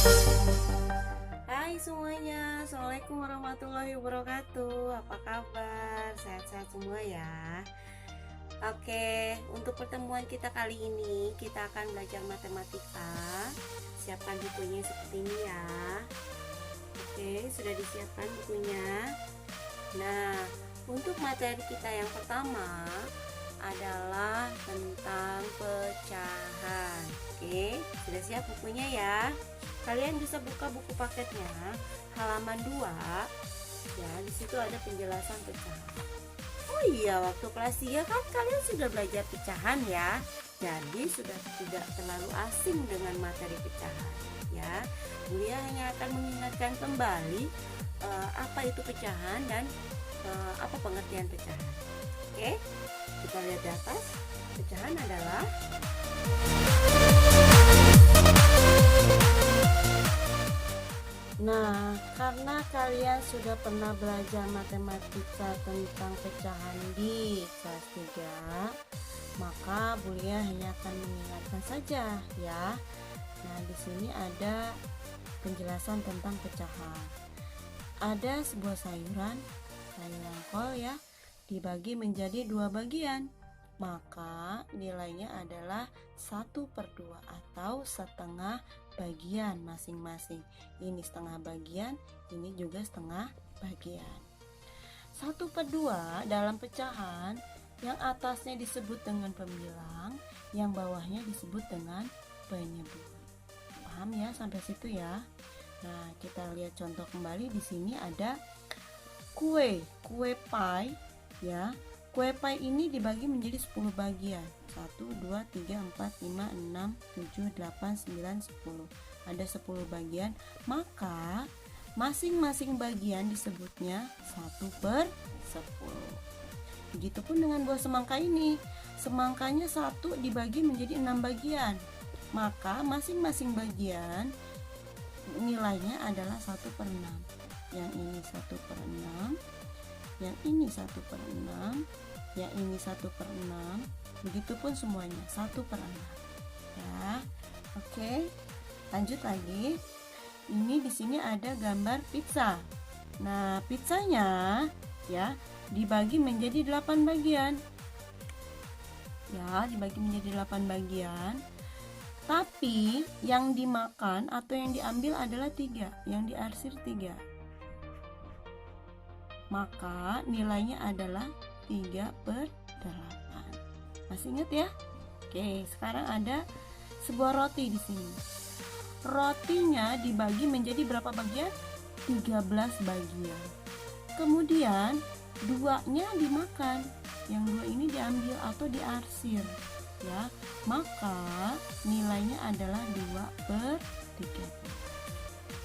Hai semuanya, Assalamualaikum warahmatullahi wabarakatuh. Apa kabar? Sehat-sehat semua ya. Oke, untuk pertemuan kita kali ini kita akan belajar matematika. Siapkan bukunya seperti ini ya. Oke, sudah disiapkan bukunya. Nah, untuk materi kita yang pertama adalah tentang pecahan. Oke, sudah siap bukunya ya. Kalian bisa buka buku paketnya halaman 2. Ya, di situ ada penjelasan pecahan. Oh iya, waktu kelas 3 kan kalian sudah belajar pecahan ya. Jadi sudah tidak terlalu asing dengan materi pecahan ya. Bulia hanya akan mengingatkan kembali apa itu pecahan dan apa pengertian pecahan. Oke, kita lihat di atas. Pecahan adalah Nah, karena kalian sudah pernah belajar matematika tentang pecahan di kelas 3, maka Bulia hanya akan mengingatkan saja ya. Nah, di sini ada penjelasan tentang pecahan. Ada sebuah sayuran kol ya, dibagi menjadi 2 bagian. Maka nilainya adalah 1/2 atau setengah bagian masing-masing. Ini setengah bagian, ini juga setengah bagian. 1/2 dalam pecahan, yang atasnya disebut dengan pembilang, yang bawahnya disebut dengan penyebut. Paham ya sampai situ ya? Nah, kita lihat contoh kembali. Di sini ada kue pie ya. Kue pie ini dibagi menjadi 10 bagian. 1, 2, 3, 4, 5, 6, 7, 8, 9, 10. Ada 10 bagian, maka masing-masing bagian disebutnya 1/10. Begitupun dengan buah semangka ini. Semangkanya 1 dibagi menjadi 6 bagian. Maka masing-masing bagian nilainya adalah 1/6. Yang ini 1/6, yang ini 1/6, yang ini 1/6, begitupun semuanya 1/6 ya. Oke, lanjut lagi. Ini di sini ada gambar pizza. Nah, pizzanya ya dibagi menjadi 8 bagian. Ya, dibagi menjadi 8 bagian. Tapi yang dimakan atau yang diambil adalah 3, yang diarsir 3. Maka nilainya adalah 3/8. Masih ingat ya? Oke, sekarang ada sebuah roti di sini. Rotinya dibagi menjadi berapa bagian? 13 bagian. Kemudian 2-nya dimakan, yang 2 ini diambil atau diarsir ya. Maka nilainya adalah 2/13.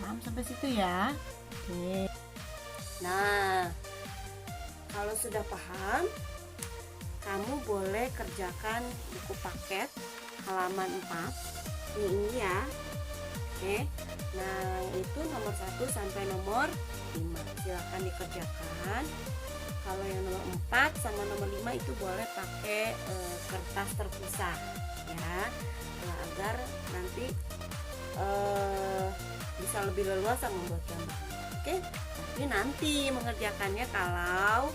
Paham sampai situ ya? Oke. Nah, kalau sudah paham, kamu boleh kerjakan buku paket halaman 4 ini ya. Oke. Nah, itu nomor 1 sampai nomor 5. Silakan dikerjakan. Kalau yang nomor 4 sama nomor 5 itu boleh pakai kertas terpisah ya. Nah, agar nanti bisa lebih leluasa membuat gambar. Oke, tapi nanti mengerjakannya kalau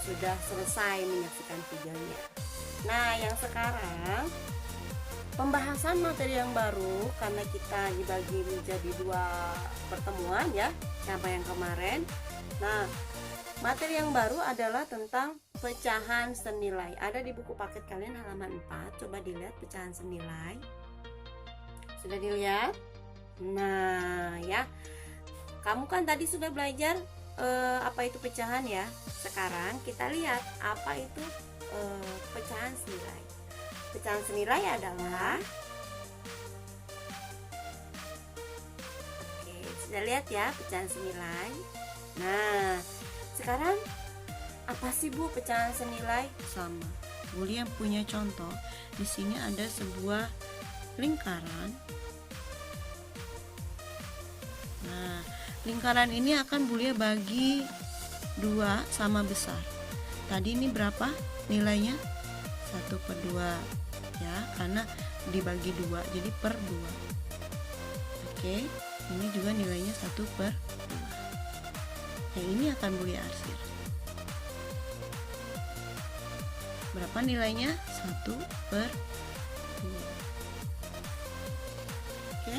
sudah selesai menyaksikan videonya. Nah, yang sekarang pembahasan materi yang baru, karena kita dibagi menjadi 2 pertemuan ya, sama yang kemarin. Nah, materi yang baru adalah tentang pecahan senilai. Ada di buku paket kalian halaman 4. Coba dilihat pecahan senilai. Sudah dilihat? Nah, ya. Kamu kan tadi sudah belajar apa itu pecahan ya. Sekarang kita lihat apa itu pecahan senilai. Pecahan senilai adalah, oke, sudah lihat ya pecahan senilai. Nah, sekarang apa sih Bu pecahan senilai? Sama. Bulia punya contoh. Di sini ada sebuah lingkaran. Nah, lingkaran ini akan Bulia bagi 2 sama besar. Tadi ini berapa nilainya? 1/2 ya, karena dibagi 2 jadi per 2. Oke. Oke, ini juga nilainya 1/2. Yang ini akan Bulia arsir. Berapa nilainya? 1/2. Oke.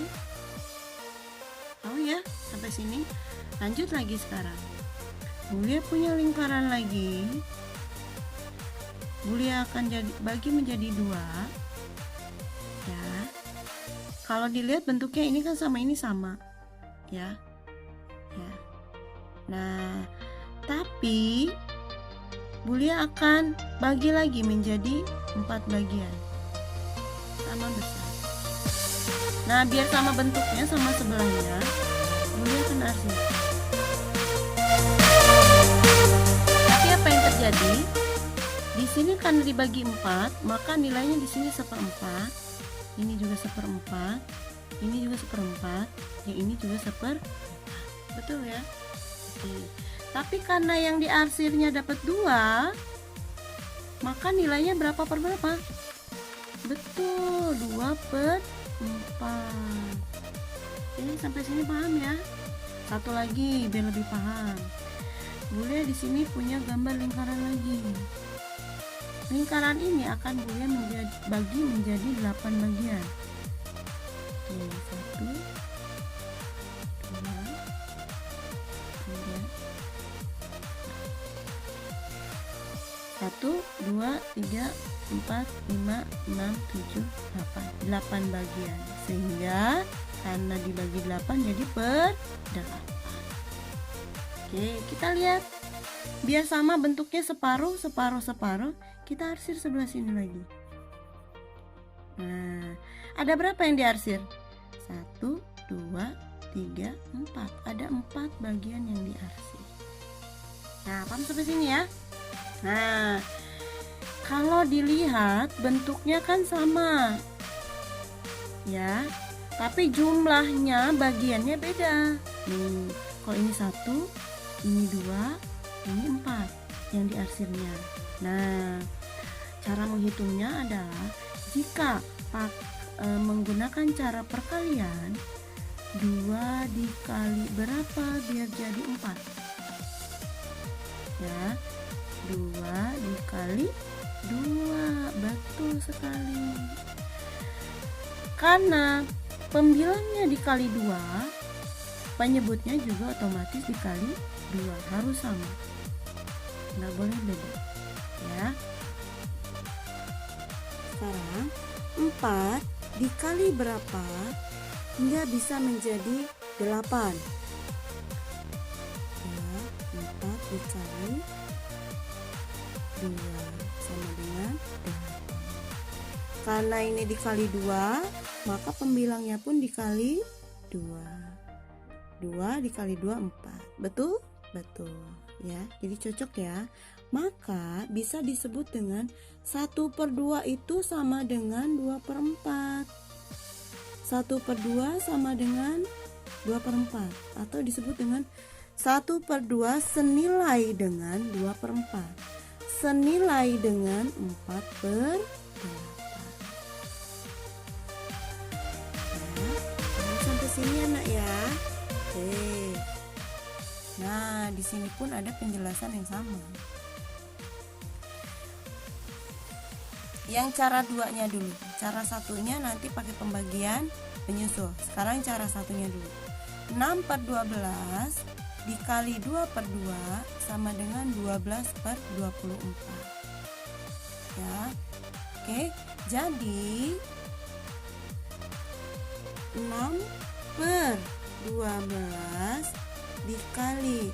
Oh ya, sampai sini. Lanjut lagi sekarang. Bulia punya lingkaran lagi. Bulia akan bagi menjadi 2. Ya. Kalau dilihat bentuknya ini kan sama ini sama. Ya. Ya. Nah, tapi Bulia akan bagi lagi menjadi 4 bagian. Sama besar. Nah, biar sama bentuknya, sama sebelahnya, Bulia akan arsir. Tapi apa yang terjadi? Di sini kan dibagi 4, maka nilainya di sini 1/4. Ini juga 1/4. Ini juga 1/4. Yang ini juga 1/4. Betul ya? Oke. Tapi karena yang diarsirnya dapat 2, maka nilainya berapa per berapa? Betul, 2/4. Ini sampai sini paham ya? Satu lagi biar lebih paham. Bulia di sini punya gambar lingkaran lagi. Lingkaran ini akan Bulia bagi menjadi 8 bagian. 1, 2, 3, 1, 2, 3, 4, 5, 6, 7, 8 bagian. Sehingga karena dibagi 8 jadi per 8. Oke, kita lihat. Biar sama bentuknya separuh, kita arsir sebelah sini lagi. Nah, ada berapa yang diarsir? 1, 2, 3, 4. Ada 4 bagian yang diarsir. Nah, paham sampai sini ya? Nah, kalau dilihat bentuknya kan sama. Ya, tapi jumlahnya bagiannya beda. Nih, kalau ini 1, ini 2, ini 4 yang diarsirnya. Nah, cara menghitungnya adalah jika menggunakan cara perkalian, 2 dikali berapa biar jadi 4? Ya, 2 dikali 2, betul sekali. Karena pembilangnya dikali 2, penyebutnya juga otomatis dikali 2, harus sama, nggak boleh beda ya. Sekarang 4 dikali berapa hingga bisa menjadi 8? Ya, 4 dikali 2 sama dengan 8. Karena ini dikali 2, maka pembilangnya pun dikali 2. 2 dikali 2, 4. Betul? Betul ya, jadi cocok ya. Maka bisa disebut dengan 1/2 itu sama dengan 2/4. 1/2 sama dengan 2/4, atau disebut dengan 1/2 senilai dengan 2/4, senilai dengan 4/8. Nah, sampai sini anak ya. Oke. Nah, di sini pun ada penjelasan yang sama. Yang cara 2-nya dulu. Cara satunya nanti pakai pembagian penyusul. Sekarang cara satunya dulu. 6/12 dikali 2/2 sama dengan 12/24. Ya. Oke, jadi 6/12 dikali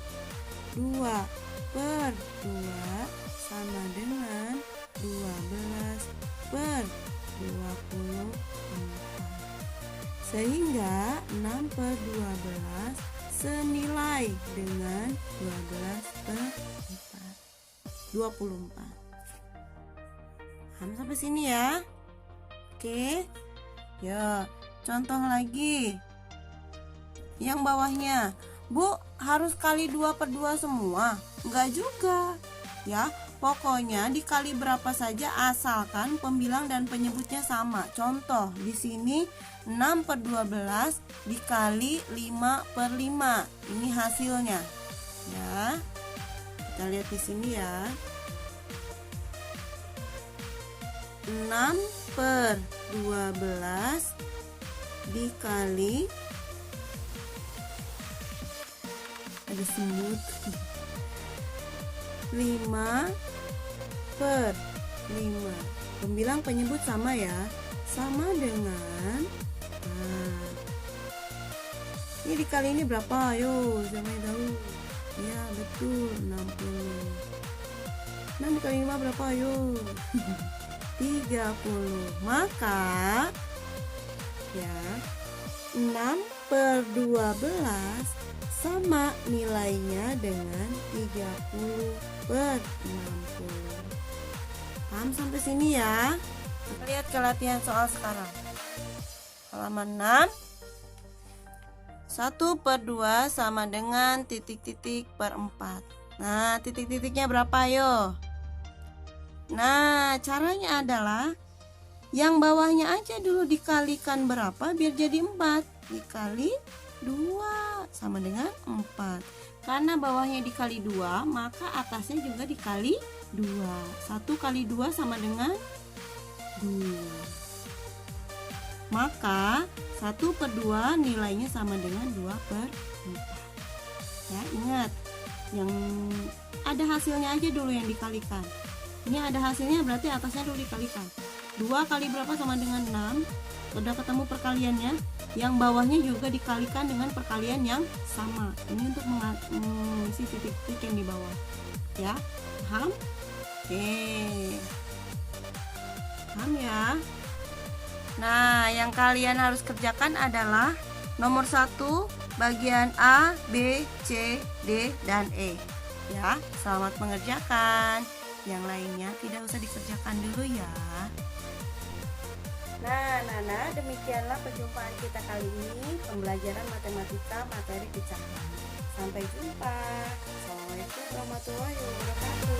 2/2 sama dengan 12/24. Sehingga 6/12 senilai dengan 12/24. Paham sampai sini ya? Oke. Ya, contoh lagi. Yang bawahnya, Bu, harus kali 2/2 semua? Enggak juga. Ya, pokoknya dikali berapa saja asalkan pembilang dan penyebutnya sama. Contoh, di sini 6 per 12 dikali 5 per 5. Ini hasilnya. Ya. Kita lihat di sini ya. 6 per 12 dikali, ada semut, 5 per 5. Pembilang penyebut sama ya, sama dengan ini dikali ini berapa? Ayo, siapa yang tahu? Ya betul, 60. 6 dikali 5 berapa? Ayo. 30. Maka ya 6 per 12 sama nilainya dengan 30 per 60. Paham sampai sini ya? Kita lihat ke latihan soal sekarang. Halaman 6. 1 per 2 sama dengan titik-titik per 4. Nah, titik-titiknya berapa yo? Nah, caranya adalah yang bawahnya aja dulu dikalikan berapa biar jadi 4. Dikali 2 sama dengan 4. Karena bawahnya dikali 2, maka atasnya juga dikali 2. 1 kali 2 sama dengan 2. Maka 1 per 2 nilainya sama dengan 2 per 4. Ya, ingat, yang ada hasilnya aja dulu yang dikalikan. Ini ada hasilnya berarti atasnya dulu dikalikan. 2 kali berapa sama dengan 6. Sudah ketemu perkaliannya. Yang bawahnya juga dikalikan dengan perkalian yang sama. Ini untuk mengisi titik-titik yang di bawah. Ya, paham? Oke. Paham ya? Nah, yang kalian harus kerjakan adalah nomor 1, bagian A, B, C, D, dan E. Ya, selamat mengerjakan. Yang lainnya tidak usah dikerjakan dulu ya. Nah, Nana, demikianlah perjumpaan kita kali ini, pembelajaran matematika materi pecahan. Sampai jumpa. Assalamualaikum warahmatullahi wabarakatuh.